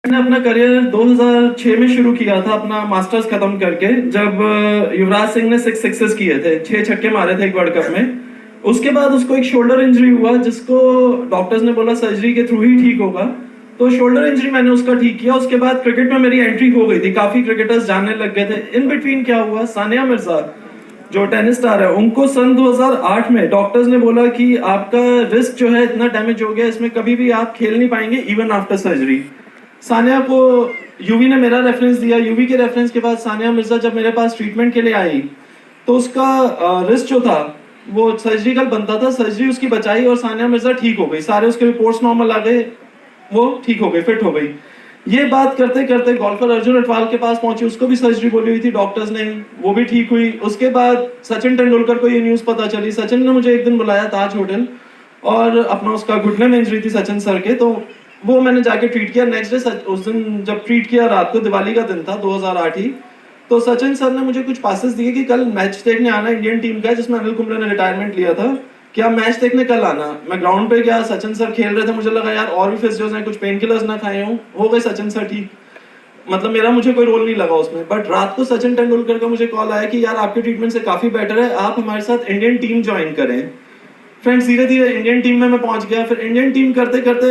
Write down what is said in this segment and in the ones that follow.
मैंने अपना करियर 2006 में शुरू किया था, अपना मास्टर्स खत्म करके, जब युवराज सिंह ने 6 सिक्सेस किए थे, 6 छक्के मारे थे एक वर्ल्ड कप में। उसके बाद उसको एक शोल्डर इंजरी हुआ, जिसको डॉक्टर्स ने बोला सर्जरी के थ्रू ही ठीक होगा। तो शोल्डर इंजरी मैंने उसका ठीक किया। उसके बाद क्रिकेट में मेरी एंट्री हो गई थी, काफी क्रिकेटर्स जानने लग गए थे। इन बिटवीन क्या हुआ, सानिया मिर्जा जो टेनिस स्टार है, उनको सन 2008 में डॉक्टर्स ने बोला कि आपका रिस्क जो है इतना डैमेज हो गया, इसमें कभी भी आप खेल नहीं पाएंगे इवन आफ्टर सर्जरी। सानिया को यूवी ने मेरा रेफरेंस दिया। यूवी के रेफरेंस के बाद सानिया मिर्जा जब मेरे पास ट्रीटमेंट के लिए आई, तो उसका रिस्क जो था वो सर्जरिकल बनता था। सर्जरी उसकी बचाई और सानिया मिर्जा ठीक हो गई, सारे उसके रिपोर्ट्स नॉर्मल आ गए, वो ठीक हो गई, फिट हो गई। ये बात करते करते गोल्फर अर्जुन अटवाल के पास पहुंची, उसको भी सर्जरी बोली हुई थी डॉक्टर्स ने, वो भी ठीक हुई। उसके बाद सचिन तेंदुलकर को ये न्यूज़ पता चली। सचिन ने मुझे एक दिन बुलाया ताज होटल, और अपना उसका घुटने में इंजरी थी सचिन सर के, तो वो मैंने जाके ट्रीट किया। नेक्स्ट डे उस दिन जब ट्रीट किया, रात को दिवाली का दिन था 2008 ही, तो सचिन सर ने मुझे कुछ पासेस दिए कि कल मैच देखने आना इंडियन टीम का, जिसमें अनिल कुंबले ने रिटायरमेंट लिया था, कि आप मैच देखने कल आना। मैं ग्राउंड पे गया, सचिन सर खेल रहे थे, मुझे लगा यार और भी फिजियोज हैं, कुछ पेन किलर्स ना खाए हों, हो गए सचिन सर ठीक। मतलब मेरा मुझे कोई रोल नहीं लगा उसमें। बट रात को सचिन तेंदुलकर का मुझे कॉल आया कि यार आपके ट्रीटमेंट से काफी बेटर है, आप हमारे साथ इंडियन टीम ज्वाइन करें। फ्रेंड्स, धीरे धीरे इंडियन टीम में मैं पहुंच गया। फिर इंडियन टीम करते करते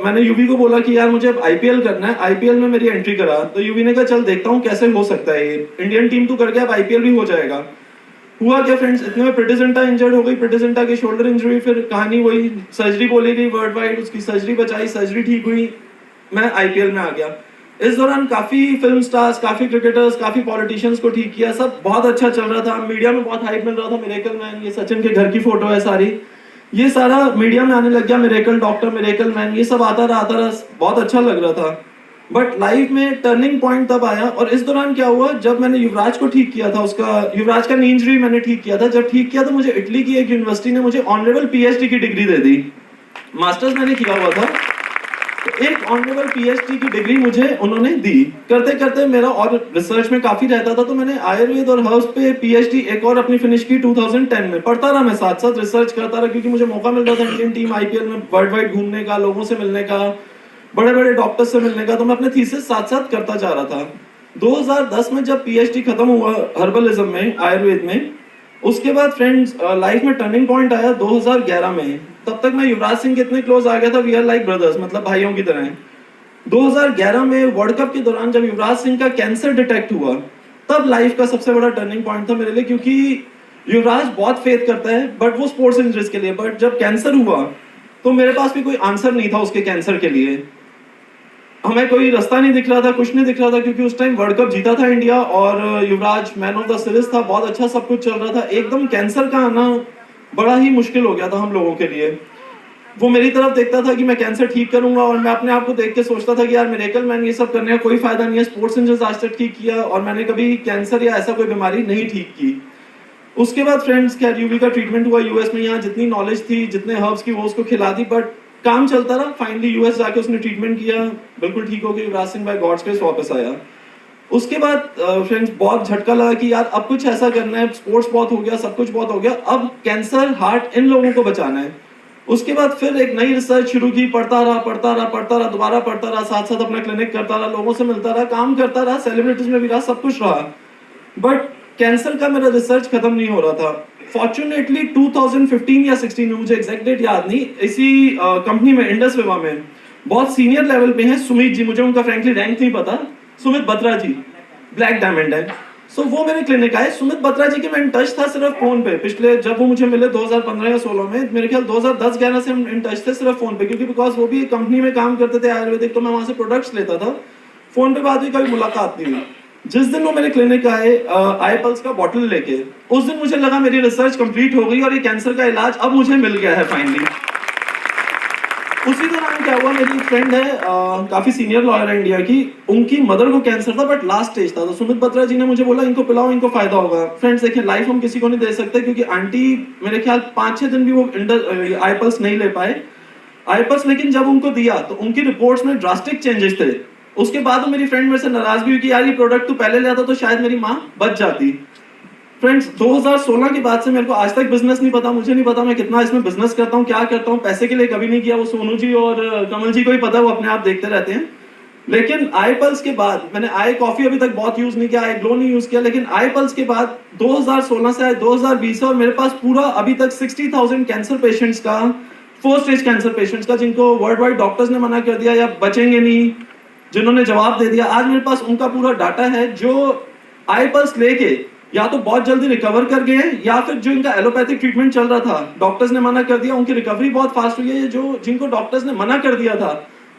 मैंने यूवी को बोला कि यार मुझे अब आईपीएल करना है, आईपीएल में मेरी एंट्री करा। तो यूवी ने कहा चल देखता हूँ कैसे हो सकता है, ये इंडियन टीम तू कर गया, अब आईपीएल भी हो जाएगा। हुआ क्या फ्रेंड्स, इतने में प्रीति जिंटा इंजर्ड हो गई, प्रीति जिंटा की शोल्डर इंजरी, फिर कहानी वही, सर्जरी बोली गई वर्ल्ड वाइड, उसकी सर्जरी बचाई, सर्जरी ठीक हुई, मैं आईपीएल में आ गया। इस दौरान काफी फिल्म स्टार्स, काफी क्रिकेटर्स, काफी पॉलिटिशियंस को ठीक किया, सब बहुत अच्छा चल रहा था। मीडिया में बहुत हाइप मिल रहा था। मिरेकल मैन, ये सचिन के घर की फोटो है सारी, ये सारा मीडिया में आने लग गया। मिरेकल डॉक्टर, मिरेकल मैन, ये सब आता रहा, बहुत अच्छा लग रहा था। बट लाइफ में टर्निंग पॉइंट तब आया, और इस दौरान क्या हुआ, जब मैंने युवराज को ठीक किया था, उसका युवराज का नी इंजरी मैंने ठीक किया था। जब ठीक किया तो मुझे इटली की एक यूनिवर्सिटी ने मुझे ऑनरेबल पीएचडी की डिग्री दे दी। मास्टर्स मैंने किया हुआ था, तो एक ऑनरेबल पीएचडी की डिग्री मुझे उन्होंने दी। करते करते मेरा और रिसर्च में काफी रहता था, तो मैंने आयुर्वेद और हर्ब्स पे पीएचडी एक और अपनी फिनिश की 2010 में। पढ़ता रहा मैं, साथ साथ रिसर्च करता रहा, क्योंकि मुझे मौका मिल रहा था इंडियन टीम आईपीएल में वर्ल्ड वाइड घूमने का, लोगों से मिलने का, बड़े बड़े डॉक्टर्स से मिलने का, तो मैं अपने थीसिस साथ साथ करता जा रहा था। 2010 में जब पीएचडी खत्म हुआ हर्बलिज्म में, आयुर्वेद में, उसके बाद फ्रेंड्स लाइफ में टर्निंग पॉइंट आया 2011 में। तब तक मैं युवराज सिंह के इतने क्लोज आ गया था, वी आर लाइक ब्रदर्स, मतलब भाइयों की तरह। 2011 में वर्ल्ड कप के दौरान जब युवराज सिंह का कैंसर डिटेक्ट हुआ, तब लाइफ का सबसे बड़ा टर्निंग पॉइंट था मेरे लिए, क्योंकि युवराज बहुत फेथ करता है बट वो स्पोर्ट्स इंजरीज के लिए। बट जब कैंसर हुआ तो मेरे पास भी कोई आंसर नहीं था उसके कैंसर के लिए, हमें कोई रास्ता नहीं दिख रहा था, कुछ नहीं दिख रहा था, क्योंकि उस टाइम वर्ल्ड कप जीता था इंडिया और युवराज मैन ऑफ द सीरीज था, बहुत अच्छा सब कुछ चल रहा था। एकदम कैंसर का आना बड़ा ही मुश्किल हो गया था हम लोगों के लिए। वो मेरी तरफ देखता था कि मैं कैंसर ठीक करूंगा, और मैं अपने आप को देख के सोचता था कि यार मिरेकल मैन, ये सब करने का कोई फायदा नहीं है, स्पोर्ट्स इंजर्स आज तक ठीक किया और मैंने कभी कैंसर या ऐसा कोई बीमारी नहीं ठीक की। उसके बाद फ्रेंड्स खैर यूवी का ट्रीटमेंट हुआ यूएस में, यहाँ जितनी नॉलेज थी, जितने हर्ब्स की, वो उसको खिला दी, बट काम चलता रहा। फाइनली यूएस जाके उसने ट्रीटमेंट किया, बिल्कुल ठीक हो गया, Yuvraj Singh by God's grace वापस आया। उसके बाद फ्रेंड्स बहुत झटका लगा कि यार अब कुछ ऐसा करना है, स्पोर्ट्स बहुत हो गया, सब कुछ बहुत हो गया, अब कैंसर, हार्ट, इन लोगों को बचाना है। उसके बाद फिर एक नई रिसर्च शुरू की, पढ़ता रहा, दोबारा पढ़ता रहा, साथ साथ अपना क्लिनिक करता रहा, लोगों से मिलता रहा, काम करता रहा, सेलिब्रिटीज में भी रहा, सब कुछ रहा। बट कैंसर का मेरा रिसर्च खत्म नहीं हो रहा था। फॉर्चुनेटली 2015 या 16 में, मुझे एग्जैक्ट डेट याद नहीं, इसी कंपनी में, इंडस विवा में बहुत सीनियर लेवल पे हैं सुमित जी, मुझे उनका फ्रैंकली रैंक नहीं पता, सुमित बत्रा जी, ब्लैक डायमंड है। सो वो मेरे क्लिनिक आए। सुमित बत्रा जी के मैं इन टच था सिर्फ फोन पे, पिछले जब वो मुझे मिले 2015 या 16 में, मेरे ख्याल 2010-11 से हम इन टच थे सिर्फ फोन पे, क्योंकि बिकॉज वो भी एक कंपनी में काम करते थे आयुर्वेदिक, तो मैं वहां से प्रोडक्ट्स लेता था। फोन पे बात हुई, कभी मुलाकात नहीं हुई। जिस दिन वो मेरे क्लिनिक आए आई पल्स का बॉटल लेके, उस दिन मुझे लगा मेरी रिसर्च कंप्लीट हो गई और ये कैंसर का इलाज अब मुझे मिल गया है फाइनली। उसी दौरान क्या हुआ, मेरी एक फ्रेंड है काफी सीनियर लॉयर है इंडिया की, उनकी मदर को कैंसर था बट लास्ट स्टेज था, तो सुमित बत्रा जी ने मुझे बोला इनको पिलाओ, इनको फायदा होगा। फ्रेंड्स देखिए, लाइफ हम किसी को नहीं दे सकते, क्योंकि आंटी मेरे ख्याल 5-6 दिन भी वो आई पल्स नहीं ले पाए आई पल्स, लेकिन जब उनको दिया तो उनकी रिपोर्ट्स में ड्रास्टिक चेंजेस थे। उसके बाद मेरी फ्रेंड मेरे से नाराज भी हुई कि यार ये प्रोडक्ट तू पहले ले आता तो शायद मेरी माँ बच जाती। फ्रेंड्स 2016 के बाद से मेरे को आज तक बिजनेस नहीं पता, मुझे नहीं पता मैं कितना इसमें बिजनेस करता हूँ, क्या करता हूँ, पैसे के लिए कभी नहीं किया। वो सोनू जी और कमल जी को ही पता है, वो अपने आप देखते रहते हैं। लेकिन आई पल्स के बाद, मैंने आई कॉफी अभी तक बहुत यूज नहीं किया, आई ग्लो नहीं यूज किया, लेकिन आई पल्स के बाद 2016 से 2020 और मेरे पास पूरा अभी तक 60,000 कैंसर पेशेंट्स का, 4 स्टेज कैंसर पेशेंट्स का, जिनको वर्ल्ड वाइड डॉक्टर्स ने मना कर दिया या बचेंगे नहीं, जिन्होंने जवाब दे दिया, आज मेरे पास उनका पूरा डाटा है जो आई पल्स लेके या तो बहुत जल्दी रिकवर कर गए हैं, या फिर जो इनका एलोपैथिक ट्रीटमेंट चल रहा था, डॉक्टर्स ने मना कर दिया, उनकी रिकवरी बहुत फास्ट हुई है। जो जिनको डॉक्टर्स ने मना कर दिया था,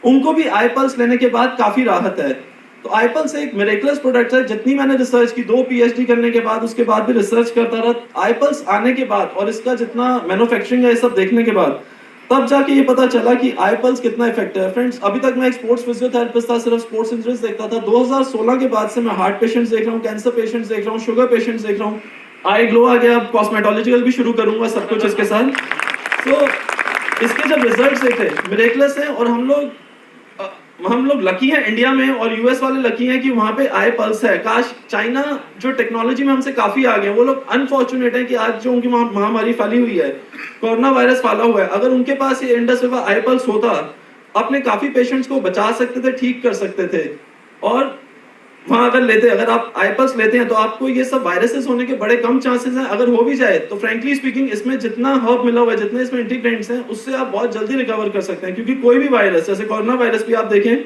उनको भी आई पल्स लेने के बाद काफी राहत है। तो आई पल्स एक मिरेकलस प्रोडक्ट है। जितनी मैंने रिसर्च की, 2 PhD करने के बाद, उसके बाद भी रिसर्च करता रहा, आई पल्स आने के बाद और इसका जितना मैन्युफैक्चरिंग है, ये सब देखने के बाद, तब जाके ये पता चला कि आई पल्स कितना इफेक्टिव है। फ्रेंड्स, अभी तक मैं एक स्पोर्ट्स फिजियोथेरेपिस्ट था, सिर्फ स्पोर्ट्स इंजरीज देखता था। 2016 के बाद से मैं हार्ट पेशेंट्स देख रहा हूँ, कैंसर पेशेंट्स देख रहा हूँ, शुगर पेशेंट्स देख रहा हूँ, आई ग्लो आ गया, अब कॉस्मेटोलॉजिकल भी शुरू करूंगा, सब कुछ इसके साथ। तो इसके जब रिजल्ट्स देखे, मिरेकलस है। और हम लोग लकी हैं इंडिया में, और यूएस वाले लकी हैं कि वहां पे आई पल्स है। काश चाइना जो टेक्नोलॉजी में हमसे काफी आगे हैं, वो लोग अनफॉर्चुनेट हैं कि आज जो उनकी महामारी फैली हुई है, कोरोना वायरस फैला हुआ है, अगर उनके पास ये इंडस विवा आई पल्स होता, अपने काफी पेशेंट्स को बचा सकते थे, ठीक कर सकते थे। और वहां अगर आप आई पल्स लेते हैं तो आपको ये सब वायरसेस होने के बड़े कम चांसेस हैं। अगर हो भी जाए तो फ्रेंकली स्पीकिंग, इसमें जितना हर्ब मिला हुआ है, जितने इसमें इंटीग्रेंट्स हैं, उससे आप बहुत जल्दी रिकवर कर सकते हैं। क्योंकि कोई भी वायरस, जैसे कोरोना वायरस भी आप देखें,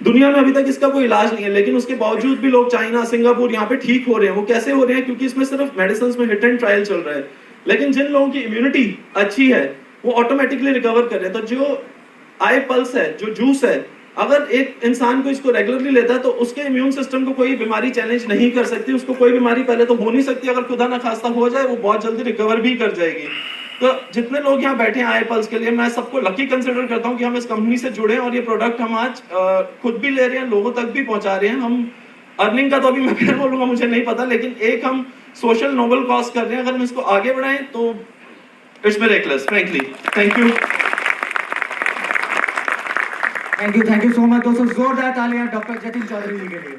दुनिया में अभी तक इसका कोई इलाज नहीं है, लेकिन उसके बावजूद भी लोग चाइना, सिंगापुर यहाँ पे ठीक हो रहे हैं। वो कैसे हो रहे हैं? क्योंकि इसमें सिर्फ मेडिसिन में हिट एंड ट्रायल चल रहा है। लेकिन जिन लोगों की इम्यूनिटी अच्छी है, वो ऑटोमेटिकली रिकवर कर रहे हैं। तो जो आई पल्स है, जो जूस है, अगर एक इंसान को इसको रेगुलरली लेता है तो उसके इम्यून सिस्टम को कोई बीमारी चैलेंज नहीं कर सकती। उसको कोई बीमारी पहले तो हो नहीं सकती, अगर खुदा ना खास्ता हो जाए, वो बहुत जल्दी रिकवर भी कर जाएगी। तो जितने लोग यहाँ बैठे हैं आई पल्स के लिए, मैं सबको लकी कंसिडर करता हूँ कि हम इस कंपनी से जुड़े हैं, और ये प्रोडक्ट हम आज खुद भी ले रहे हैं, लोगों तक भी पहुंचा रहे हैं। हम अर्निंग का तो अभी मैं फिर बोलूंगा, मुझे नहीं पता, लेकिन एक हम सोशल नोबल कॉज कर रहे हैं। अगर हम इसको आगे बढ़ाएं तो it's miracles, frankly. Thank you. Thank you so much दोस्तों, जोरदार तालियां डॉक्टर जतिन चौधरी जी के लिए।